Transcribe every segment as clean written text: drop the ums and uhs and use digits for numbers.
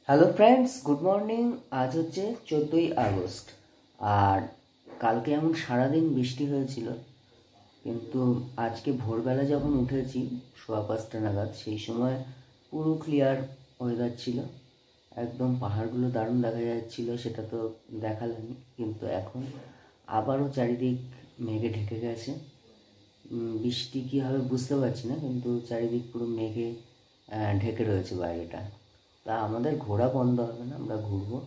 Hello friends, good morning. আজ হচ্ছে 14ই August. আর কালকে এমন সারাদিন বৃষ্টি হয়েছিল, কিন্তু আজকে ভোরবেলা যখন উঠেছি 5:15 নাগাদ, সেই সময় পুরো ক্লিয়ার ওয়েদার ছিল। একদম পাহাড়গুলো দারুণ দেখা যাচ্ছিল, সেটা তো দেখালামই। কিন্তু এখন আবারও চারিদিক মেঘে ঢেকে গেছে। বৃষ্টি কী হবে বুঝতে পারছি না, কিন্তু চারিদিক পুরো মেঘে ঢেকে রয়েছে বাইরেটা। তা আমাদের ঘোরা বন্ধ হবে না, আমরা ঘুরবো।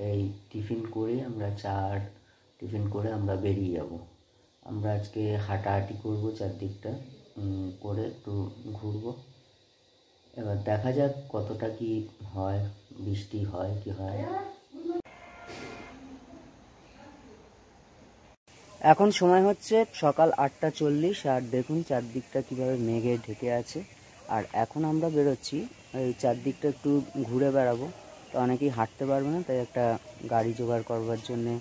এই টিফিন করে আমরা বেরিয়ে যাব। আমরা আজকে হাঁটাহাঁটি করবো, চারদিকটা করে একটু ঘুরবো। এবার দেখা যাক কতটা কি হয়, বৃষ্টি হয় কি হয়। এখন সময় হচ্ছে সকাল 8:40, আর দেখুন চারদিকটা কীভাবে মেঘে ঢেকে আছে। আর এখন আমরা বেরোচ্ছি, এই চারদিকটা একটু ঘুরে বেড়াবো। তো অনেকেই হাঁটতে পারবে না, তাই একটা গাড়ি জোগাড় করবার জন্যে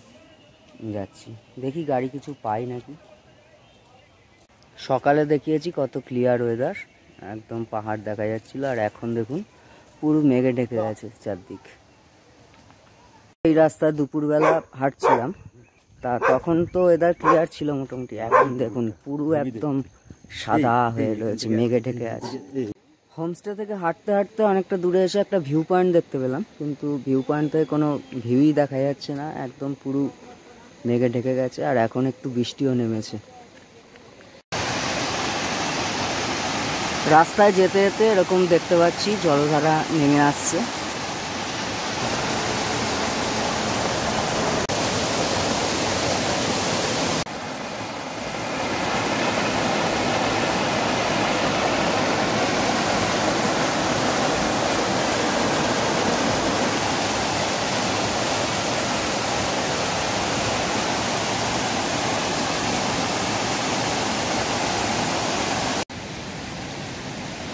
যাচ্ছি। দেখি গাড়ি কিছু পাই নাকি। সকালে দেখিয়েছি কত ক্লিয়ার ওয়েদার, একদম পাহাড় দেখা যাচ্ছিল, আর এখন দেখুন পুরো মেঘে ঢেকে গেছে চারদিক। এই রাস্তা দুপুরবেলা হাঁটছিলাম, তা তখন তো ওয়েদার ক্লিয়ার ছিল মোটামুটি। এখন দেখুন পুরো একদম সাদা হয়ে রয়েছে, মেঘে ঢেকে আছে। হোমস্টে থেকে হাঁটতে হাঁটতে অনেকটা দূরে এসে একটা ভিউ পয়েন্ট দেখতে পেলাম, কিন্তু ভিউ পয়েন্ট থেকে কোনো ভিউই দেখা যাচ্ছে না, একদম পুরো মেঘে ঢেকে গেছে। আর এখন একটু বৃষ্টিও নেমেছে। রাস্তায় যেতে যেতে এরকম দেখতে পাচ্ছি জলধারা নেমে আসছে।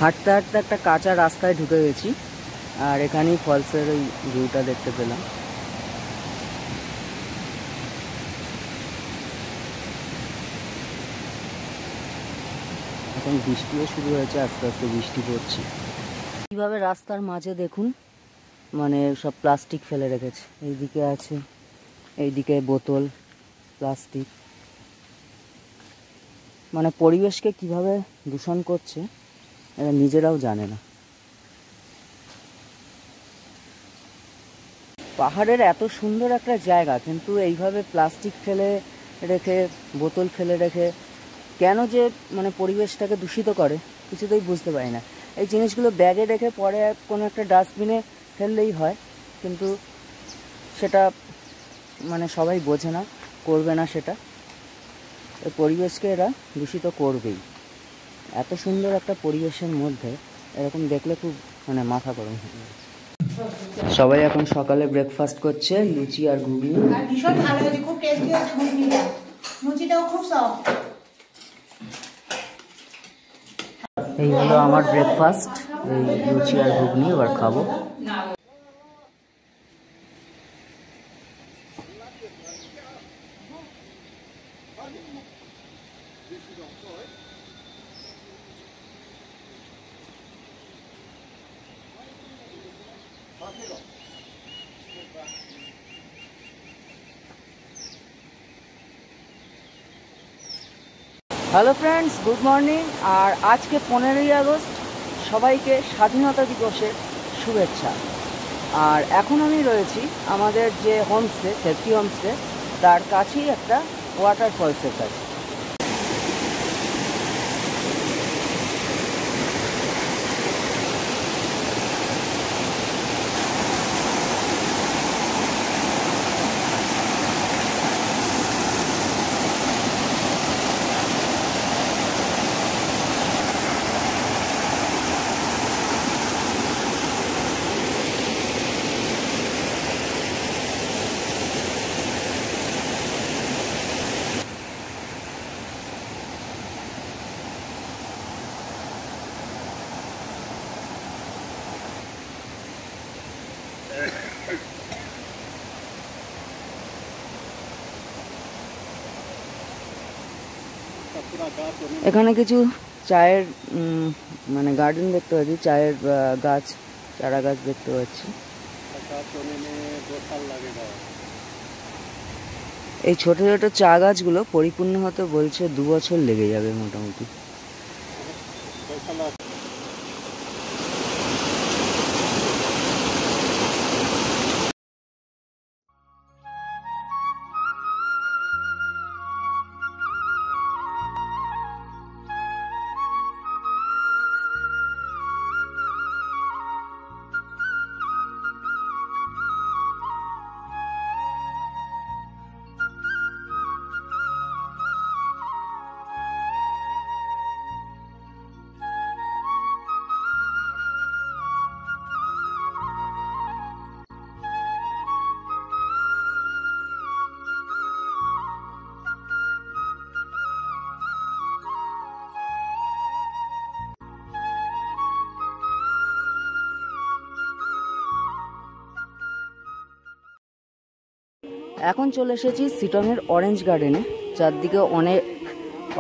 হাঁটতে হাঁটতে একটা কাঁচা রাস্তায় ঢুকে গেছি, আর এখানেই ফলসের ওই ভিউটা দেখতে পেলাম। এখন বৃষ্টিও শুরু হয়েছে, আস্তে আস্তে বৃষ্টি পড়ছে। কীভাবে রাস্তার মাঝে দেখুন মানে সব প্লাস্টিক ফেলে রেখেছে। এইদিকে আছে, এইদিকে বোতল, প্লাস্টিক, মানে পরিবেশকে কিভাবে দূষণ করছে এরা নিজেরাও জানে না। পাহাড়ের এত সুন্দর একটা জায়গা, কিন্তু এইভাবে প্লাস্টিক ফেলে রেখে, বোতল ফেলে রেখে কেন যে মানে পরিবেশটাকে দূষিত করে কিছুতেই বুঝতে পারি না। এই জিনিসগুলো ব্যাগে রেখে পরে কোনো একটা ডাস্টবিনে ফেললেই হয়, কিন্তু সেটা মানে সবাই বোঝে না, করবে না সেটা। এই পরিবেশকে এরা দূষিত করবেই। এত সুন্দর একটা পরিবেশের মধ্যে এরকম দেখলে খুব মানে মাথা গরম হয়ে যায়। সবাই এখন সকালে ব্রেকফাস্ট করছে, লুচি আর ঘুগনি। ভীষণ ভালো হয়েছে, খুব টেস্টি হয়েছে ঘুগনিটা, লুচিটাও খুব সফট। এই হলো আমার ব্রেকফাস্ট, এই লুচি আর ঘুগনি এবার খাবো। Hello friends, good morning. আর আজকে 15ই আগস্ট, সবাইকে স্বাধীনতা দিবসের শুভেচ্ছা। আর এখন আমি রয়েছি আমাদের যে হোমস্টে, সেফটি হোমস্টে, তার কাছেই একটা ওয়াটারফলসের কাছে। এখানে কিছু চায়ের মানে গার্ডেন দেখতে পাচ্ছি, চায়ের গাছ, চারা গাছ দেখতে পাচ্ছি। এই ছোট ছোট চা গাছগুলো পরিপূর্ণ হতে বলছে 2 বছর লেগে যাবে মোটামুটি। এখন চলে এসেছি সিটংয়ের অরেঞ্জ গার্ডেনে। চারদিকে অনেক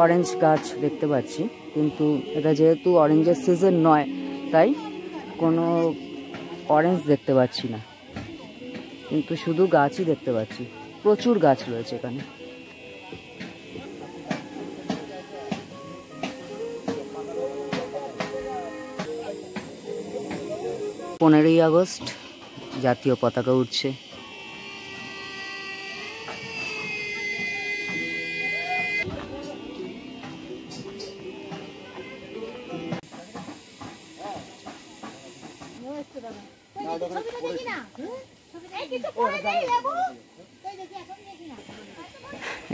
অরেঞ্জ গাছ দেখতে পাচ্ছি, কিন্তু এটা যেহেতু অরেঞ্জের সিজন নয় তাই কোনো অরেঞ্জ দেখতে পাচ্ছি না, কিন্তু শুধু গাছই দেখতে পাচ্ছি। প্রচুর গাছ রয়েছে এখানে। পনেরোই আগস্ট জাতীয় পতাকা উঠছে।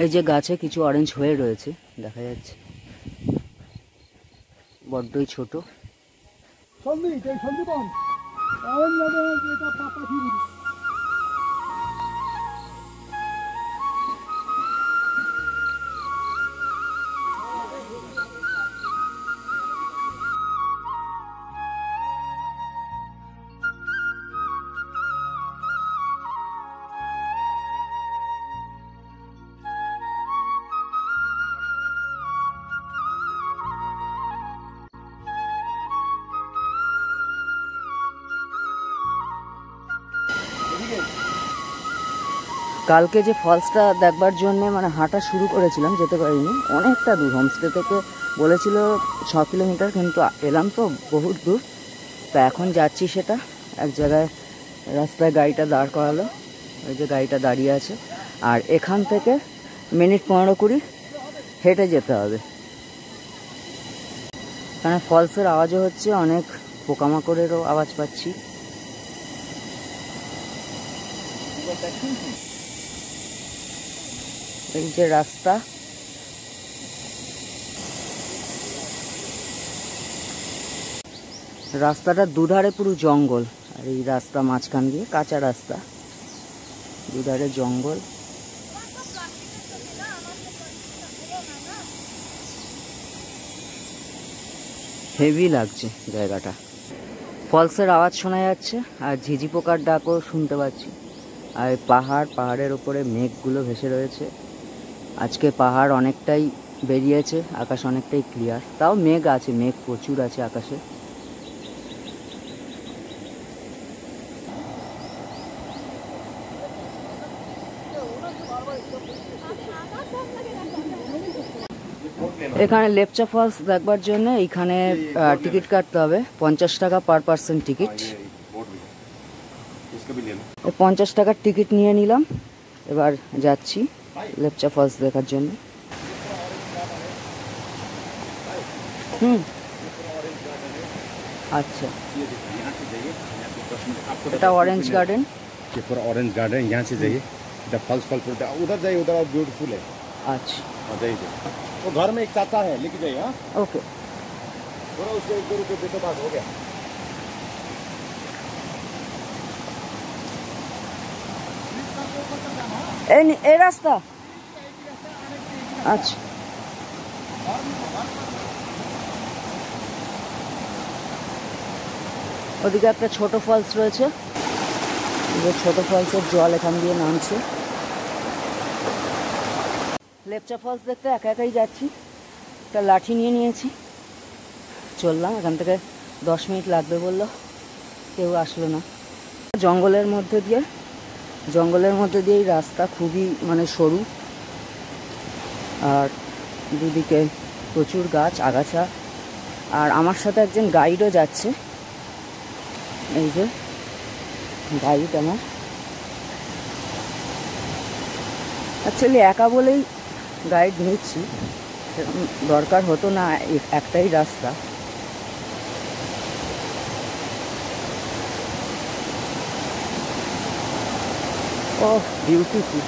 এই যে গাছে কিছু অরেঞ্জ হয়ে রয়েছে দেখা যাচ্ছে, বড্ডই ছোট। কালকে যে ফলসটা দেখবার জন্য মানে হাঁটা শুরু করেছিলাম, যেতে পারিনি, অনেকটা দূর। হোমস্টে থেকে বলেছিল 6 কিলোমিটার, কিন্তু এলাম তো বহুত দূর। তা এখন যাচ্ছি সেটা এক জায়গায়, রাস্তায় গাড়িটা দাঁড় করালো, ওই যে গাড়িটা দাঁড়িয়ে আছে। আর এখান থেকে মিনিট 15-20 হেঁটে যেতে হবে। এখানে ফলসের আওয়াজও হচ্ছে, অনেক পোকামাকড়েরও আওয়াজ পাচ্ছি। এই যে রাস্তা, রাস্তাটা দুধারে পুরো জঙ্গল, আর এই রাস্তা মাঝখান দিয়ে কাঁচা রাস্তা, দুধারে জঙ্গল। হেভি লাগছে জায়গাটা। ফলসের আওয়াজ শোনা যাচ্ছে আর ঝিঝি পোকার ডাকও শুনতে পাচ্ছি। আর পাহাড়ের ওপরে মেঘগুলো ভেসে রয়েছে। আজকে পাহাড় অনেকটাই বেরিয়েছে, আকাশ অনেকটাই ক্লিয়ার। তাও মেঘ আছে, মেঘ প্রচুর আছে আকাশে। এখানে লেপচা ফলস দেখবার জন্য এখানে টিকিট কাটতে হবে, 50 টাকা পার পার্সন টিকিট। 50 টাকার টিকিট নিয়ে নিলাম, এবার যাচ্ছি লেপচা ফলস দেখার জন্য। अच्छा, এটা ऑरेंज गार्डन, ये पूरा ऑरेंज गार्डन। यहाँ से जाइए, इधर फल उधर जाइए, उधर ब्यूटीफुल है। अच्छा, जाइए। वो घर में एक चाचा है, लेके जाइए। हाँ, ओके। थोड़ा उसको 1-2 रुपये दे तो बात हो गया। ए रास्ता, अच्छा। ওদিকে একটা ছোট ফলস রয়েছে, ছোট ফলসের জল এখান দিয়ে নামছে। লেপচা ফলস দেখতে একা একাই যাচ্ছি, একটা লাঠি নিয়ে নিয়েছি, চললাম। এখান থেকে 10 মিনিট লাগবে বললো, কেউ আসলো না। জঙ্গলের মধ্যে দিয়ে রাস্তা খুবই মানে সরু, আর দুদিকে প্রচুর গাছ আগাছা। আর আমার সাথে একজন গাইডও যাচ্ছে, এই যে গাইড আমার। অ্যাকচুয়ালি একা বলেই গাইড নিচ্ছি, দরকার হতো না, একটাই রাস্তা। ওহ বিউটিফুল।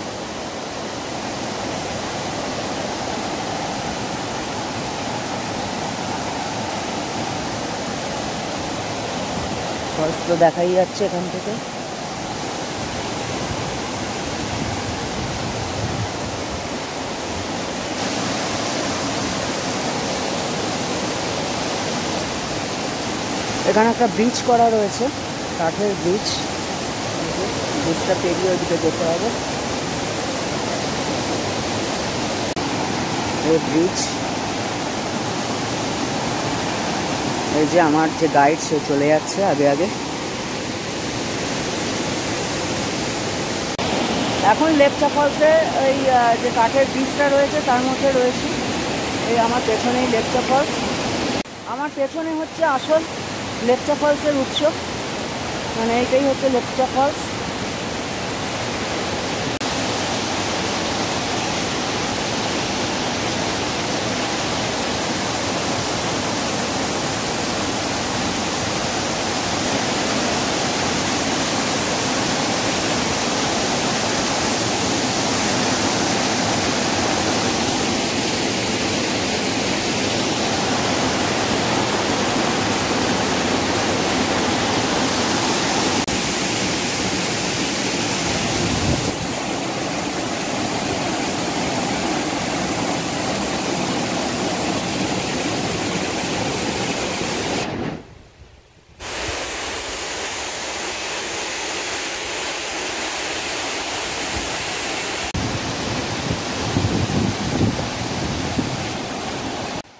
ফলস তো দেখাই যাচ্ছে এখান থেকে। এখানে একটা ব্রিজ করা রয়েছে, কাঠের ব্রিজ। ব্রিজটা পেরিয়ে ওইদিকে যেতে হবে। এই ব্রিজ, এই যে আমার যে গাইড সে চলে যাচ্ছে আগে আগে। এখন লেপচা ফলসে ওই যে কাঠের ব্রিজটা রয়েছে তার মধ্যে রয়েছে। এই আমার পেছনেই লেপচা ফলস, আমার পেছনে হচ্ছে আসল লেপচা ফলসের উৎস, মানে এইটাই হচ্ছে লেপচা ফলস।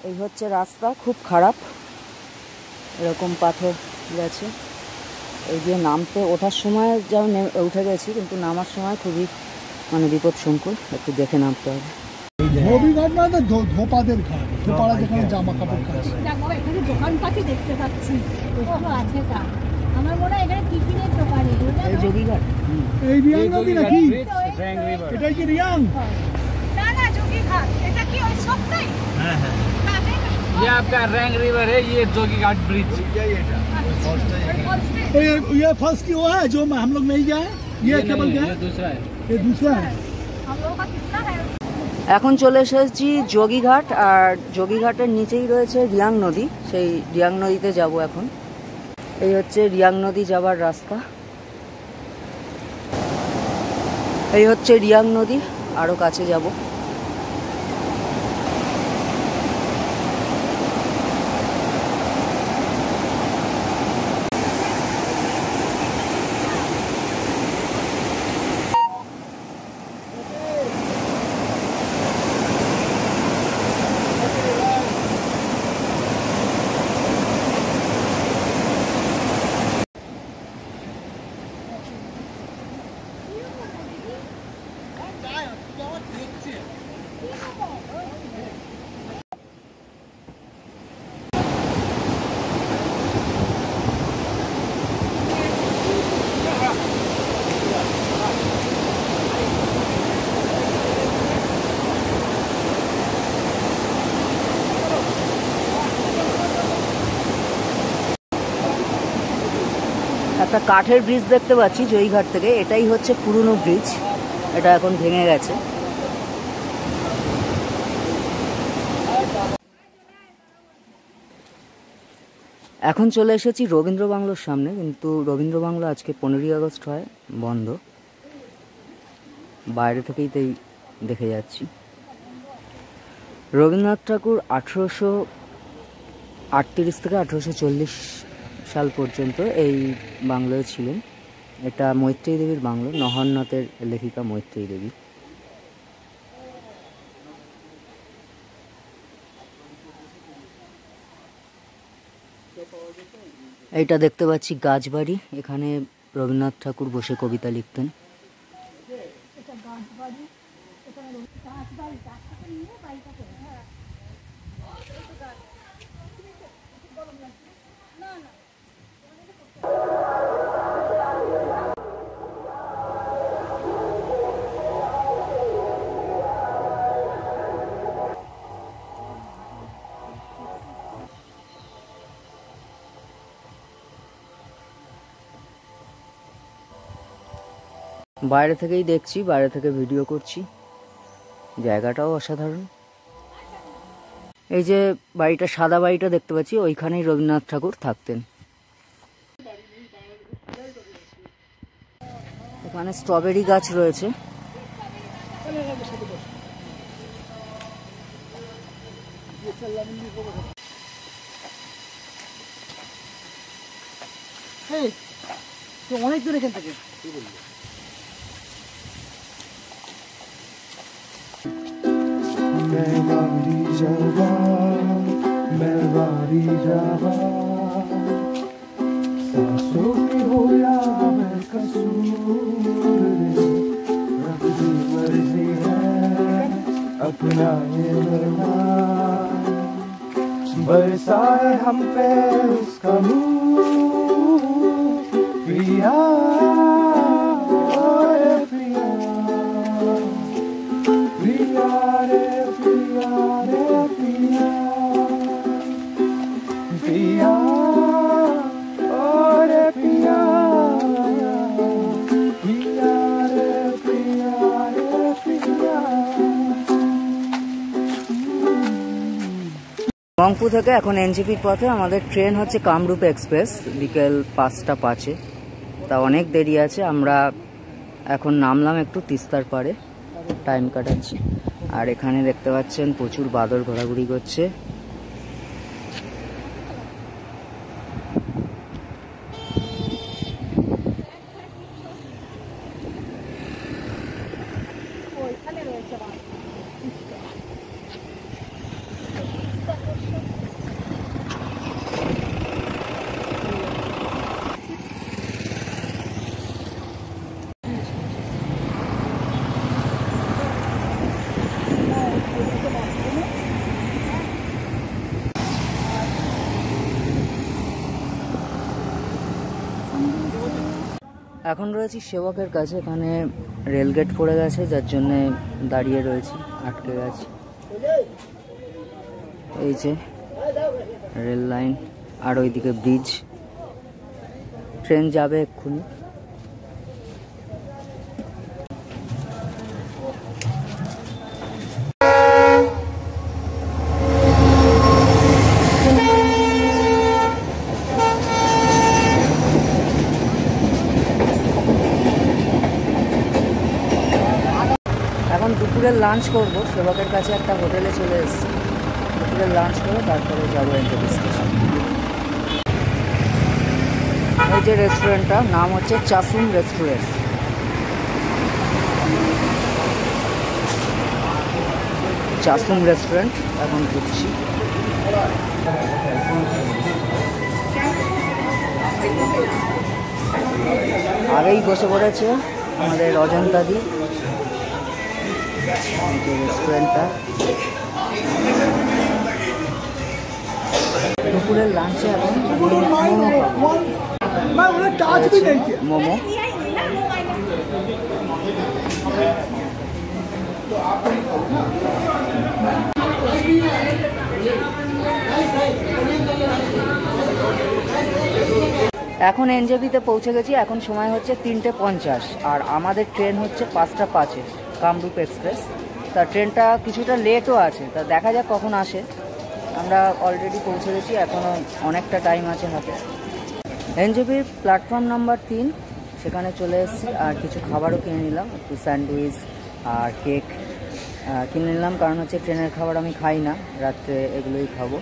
এই হচ্ছে রাস্তা, খুব খারাপ, এরকম পাথর গেছে। এই যে নামতে ওঠার সময় যা উঠে গেছি, কিন্তু নামার সময় খুবই মানে বিপদসংকুল, একটু দেখে নামতে হবে। ধোবিঘাট মানে তো ধোপাদের ঘাট, ধোপারা যেখানে জামা কাপড় কাচে। এখানে দোকানপাতি দেখতে পাচ্ছি, আছে তা আমার মনে হয় এখানে টিফিনের দোকান। এই যোগীঘাট, এই রিয়াং নদী নাকি? এটাই কি রিয়াং? না না, যোগীঘাট। এটা কি ওই সবটাই? हाँ हाँ, ये आपका रैंग रिवर है, ये जोगी घाट ब्रिज। ये फर्स्ट की वो है जो हम लोग नहीं गए, ये केवल गए, ये दूसरा है। ये दूसरा है। हम लोगों का कितना है? এখন চলে এসেছি যোগীঘাট, আর যোগীঘাটের নিচেই রয়েছে রিয়াং নদী। সেই রিয়াং নদীতে যাব এখন। এই হচ্ছে রিয়াং নদী যাবার রাস্তা। এই হচ্ছে রিয়াং নদী, আরো কাছে যাব। একটা কাঠের ব্রিজ দেখতে পাচ্ছি জয়ীঘাট থেকে, এটাই হচ্ছে পুরনো ব্রিজ, এটা এখন ভেঙে গেছে। এখন চলে এসেছি রবীন্দ্র বাংলোর সামনে, কিন্তু রবীন্দ্র বাংলো আজকে 15ই আগস্ট হয় বন্ধ, বাইরে থেকেই তাই দেখে যাচ্ছি। রবীন্দ্রনাথ ঠাকুর 1838 থেকে 1840 সাল পর্যন্ত এই বাংলোয় ছিলেন। এটা মৈত্রেয়ী দেবীর বাংলো, নহরনাথের লেখিকা মৈত্রেয়ী দেবী। এইটা দেখতে পাচ্ছি গাছবাড়ি, এখানে রবীন্দ্রনাথ ঠাকুর বসে কবিতা লিখতেন। বাইরে থেকেই দেখছি, বাইরে থেকে ভিডিও করছি, জায়গাটাও অসাধারণ। এই যে বাড়িটা, সাদা বাড়িটা দেখতে পাচ্ছি, ওইখানেই রবীন্দ্রনাথ ঠাকুর থাকতেন। এখানে স্ট্রবেরি গাছ রয়েছে। অনেক দূর এখান থেকে। मेवारी जावा सांसों की हो या मैं कसूर रब की मर्जी है अपना ये मेहमान बरसाए हम पे उसका नूर प्रिया प्रिया प्रिया रे प्रिया रे प्रिया पिया रे पिया पिया रे पिया रे पिया। রংপুর থেকে এখন এনজেপির পথে আমাদের ট্রেন হচ্ছে কামরূপ এক্সপ্রেস, বিকেল 5টা 5-এ। তা অনেক দেরি আছে, আমরা এখন নামলাম একটু তিস্তার পাড়ে, টাইম কাটাচ্ছি। আর এখানে দেখতে পাচ্ছেন প্রচুর বাদর ঘোরাঘুরি করছে। এখন রয়েছি সেবকের কাছে। এখানে রেলগেট পড়ে গেছে, যার জন্য দাঁড়িয়ে রয়েছি, আটকে গেছি। এই যে রেল লাইন, আর ওইদিকে ব্রিজ, ট্রেন যাবে এক্ষুনি। এখন দুপুরের লাঞ্চ করব, সেবকের কাছে একটা হোটেলে চলে এসেছি। দুপুরের লাঞ্চ করে তারপরে যাবো এনজেপি স্টেশন। এই যে রেস্টুরেন্টটা, নাম হচ্ছে চাসুম রেস্টুরেন্ট। চাসুম রেস্টুরেন্ট এখন ঢুকছি। আগেই বসে পড়েছে আমাদের অজন্তাদি। রেস্টুরেন্টটা দুপুরের লাঞ্চে এখন মোমো। এখন এনজেপিতে পৌঁছে গেছি। এখন সময় হচ্ছে 3:50 আর আমাদের ট্রেন হচ্ছে 5টা 5-এ, কামরূপ এক্সপ্রেস। তা ট্রেনটা কিছুটা লেটও আছে, তা দেখা যাক কখন আসে। আমরা অলরেডি পৌঁছে গেছি, এখনও অনেকটা টাইম আছে হাতে। এনজেপির প্ল্যাটফর্ম নাম্বার 3, সেখানে চলে এসেছি। আর কিছু খাবারও কিনে নিলাম, একটু স্যান্ডউইচ আর কেক কিনে নিলাম, কারণ হচ্ছে ট্রেনের খাবার আমি খাই না, রাত্রে এগুলোই খাবো।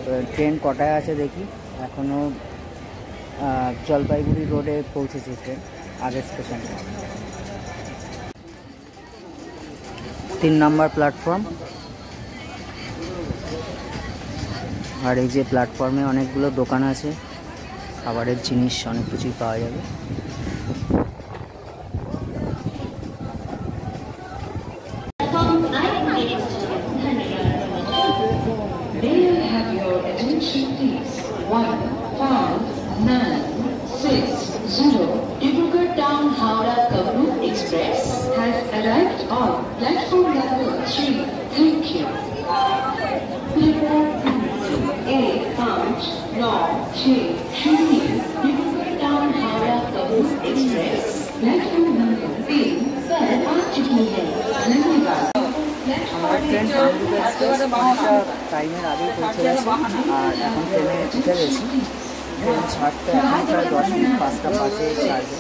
তো ট্রেন কটায় আছে দেখি। এখনও জলপাইগুড়ি রোডে পৌঁছেছে ট্রেন, আগের স্টেশনে। 3 নম্বর প্ল্যাটফর্ম। আর এই যে প্ল্যাটফর্মে অনেকগুলো দোকান আছে, খাবারের জিনিস অনেক কিছুই পাওয়া যাবে। Express has arrived on platform number 3. Thank you. Platform 1-5-9-6 Dibrugarh town Howrah कबूल एक्सप्रेस प्लेटफॉर्म नंबर 3 पर आ चुकी है। धन्यवाद। আমার ট্রেন কামরূপ এক্সপ্রেস অনেকটা টাইমের আগেই পৌঁছে গেছে আর এখন ট্রেনে উঠে গেছি। ট্রেন ছাড়তে এখন প্রায় 10 মিনিট, 5টা 5-এ ছাড়বে।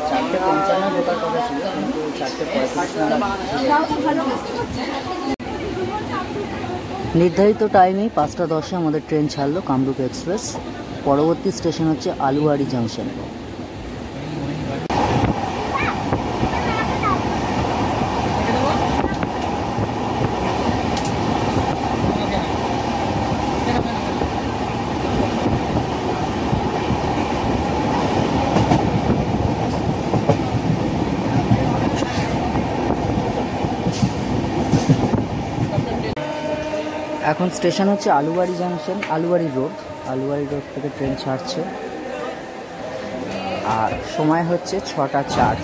4:55 ঢোকার কথা ছিল, কিন্তু 4:35 নির্ধারিত টাইমেই 5:10-এ আমাদের ট্রেন ছাড়লো কামরূপ এক্সপ্রেস। পরবর্তী স্টেশন হচ্ছে আলুয়ারি জাংশন। এখন স্টেশন হচ্ছে আলুয়ারি জাংশন, আলুয়ারি রোড থেকে ট্রেন ছাড়ছে আর সময় হচ্ছে 6:04।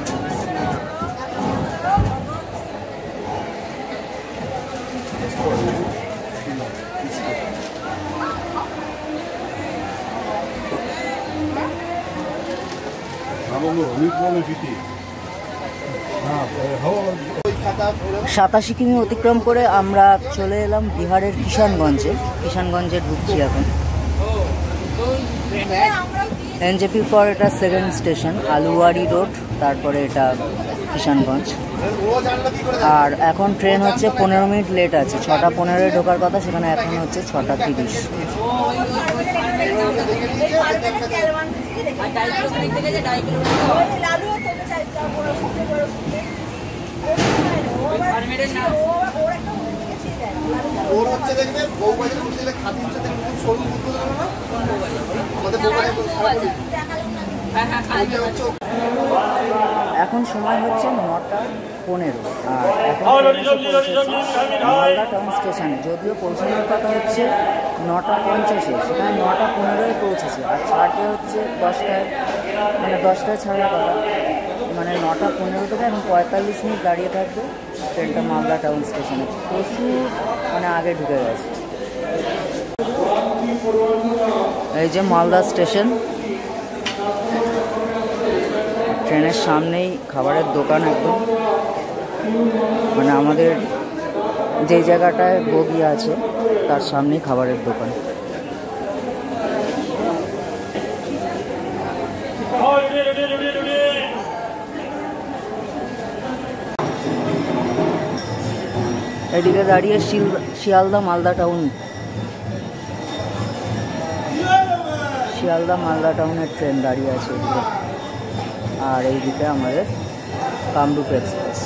সাতাশি কিমি অতিক্রম করে আমরা চলে এলাম বিহারের কিষানগঞ্জে ঢুকছি এখন। এনজেপির পর এটা সেকেন্ড স্টেশন আলুয়ারি রোড, তারপরে এটা কিষানগঞ্জ। আর এখন ট্রেন হচ্ছে 15 মিনিট লেট আছে, 6:15-এ ঢোকার কথা, সেখানে এখন হচ্ছে 6:30। এখন সময় হচ্ছে 9:15 আর এখন মালদা টাউন স্টেশনে। যদিও পৌঁছানোর কথা হচ্ছে 9:50, সেখানে 9:15-এ পৌঁছেছে আর ছাড়তে হচ্ছে 10টায়, মানে 10টায় ছাড়ার কথা, মানে 9:15 থেকে এখন 45 মিনিট দাঁড়িয়ে থাকবে ট্রেনটা মালদা টাউন স্টেশনে। প্রচুর মানে আগে ঢুকে গেছে। এই যে মালদা স্টেশন, ট্রেনের সামনেই খাবারের দোকান একদম, মানে আমাদের যে জায়গাটায় বগি আছে তার সামনেই খাবারের দোকান। এদিকে দাঁড়িয়ে শিয়ালদা মালদা টাউনের ট্রেন দাঁড়িয়ে আছে এদিকে, আর এইদিকে আমাদের কামরূপ এক্সপ্রেস।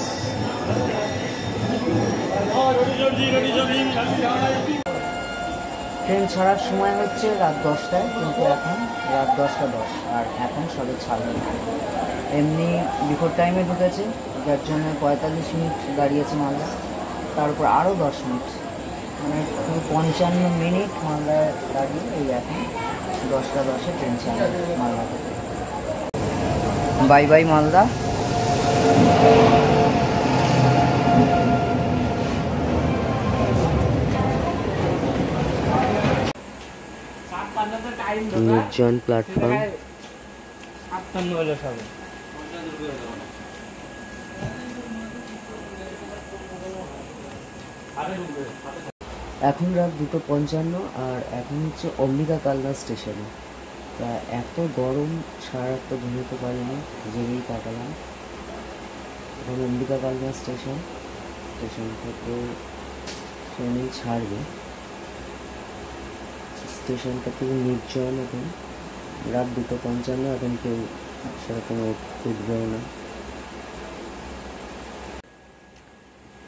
ট্রেন ছাড়ার সময় হচ্ছে রাত 10টায়, কিন্তু এখন রাত 10:10 আর এখন সবে ছাড়বে। এমনি বিফোর টাইমে ঢুকেছে, যার জন্য 45 মিনিট দাঁড়িয়েছে মালদা, তার উপর আরও 10 মিনিট, মানে 55 মিনিট মালদায় দাঁড়িয়ে এই এখন 10:10-এ ট্রেন ছাড়বে মালদা থেকে। Bye by Malda. নির্জন প্ল্যাটফর্ম। এখন রাত 2:55 আর এখন হচ্ছে অম্বিকা কালনা স্টেশনে। তা এত গরম, সারা রাত তো ঘুমোতে পারিনি, জেগেই কাটালাম। এখন অম্বিকা কালনা স্টেশন থেকে ট্রেনেই ছাড়বে। স্টেশনটা থেকে নির্জন, এখন রাত 2:55, এখন কেউ সেরকম উঠবেও না।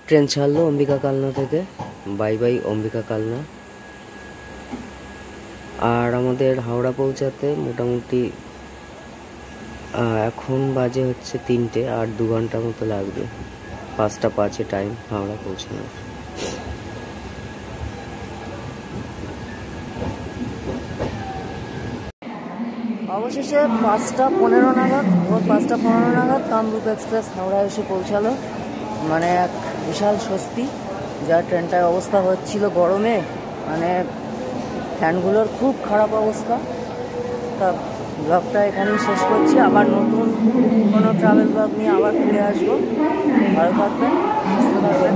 ট্রেন ছাড়লো অম্বিকা কালনা থেকে। Bye bye Ambika Kalna. আর আমাদের হাওড়া পৌঁছাতে মোটামুটি এখন বাজে হচ্ছে 3টে, আর 2 ঘন্টা মতো লাগবে। 5টা 5-এ টাইম হাওড়া পৌঁছানোর। অবশেষে 5টা 15 নাগাদ, ভোর 5টা 15 নাগাদ কামরূপ এক্সপ্রেস হাওড়া এসে পৌঁছালো। মানে এক বিশাল স্বস্তি। যা ট্রেনটার অবস্থা হচ্ছিল গরমে, মানে ফ্যানগুলোর খুব খারাপ অবস্থা। তা ব্লগটা এখানেই শেষ করছি। আবার নতুন কোনো ট্রাভেল ব্লগ নিয়ে আবার ফিরে আসবো। ভালো থাকবেন, সুস্থ থাকবেন।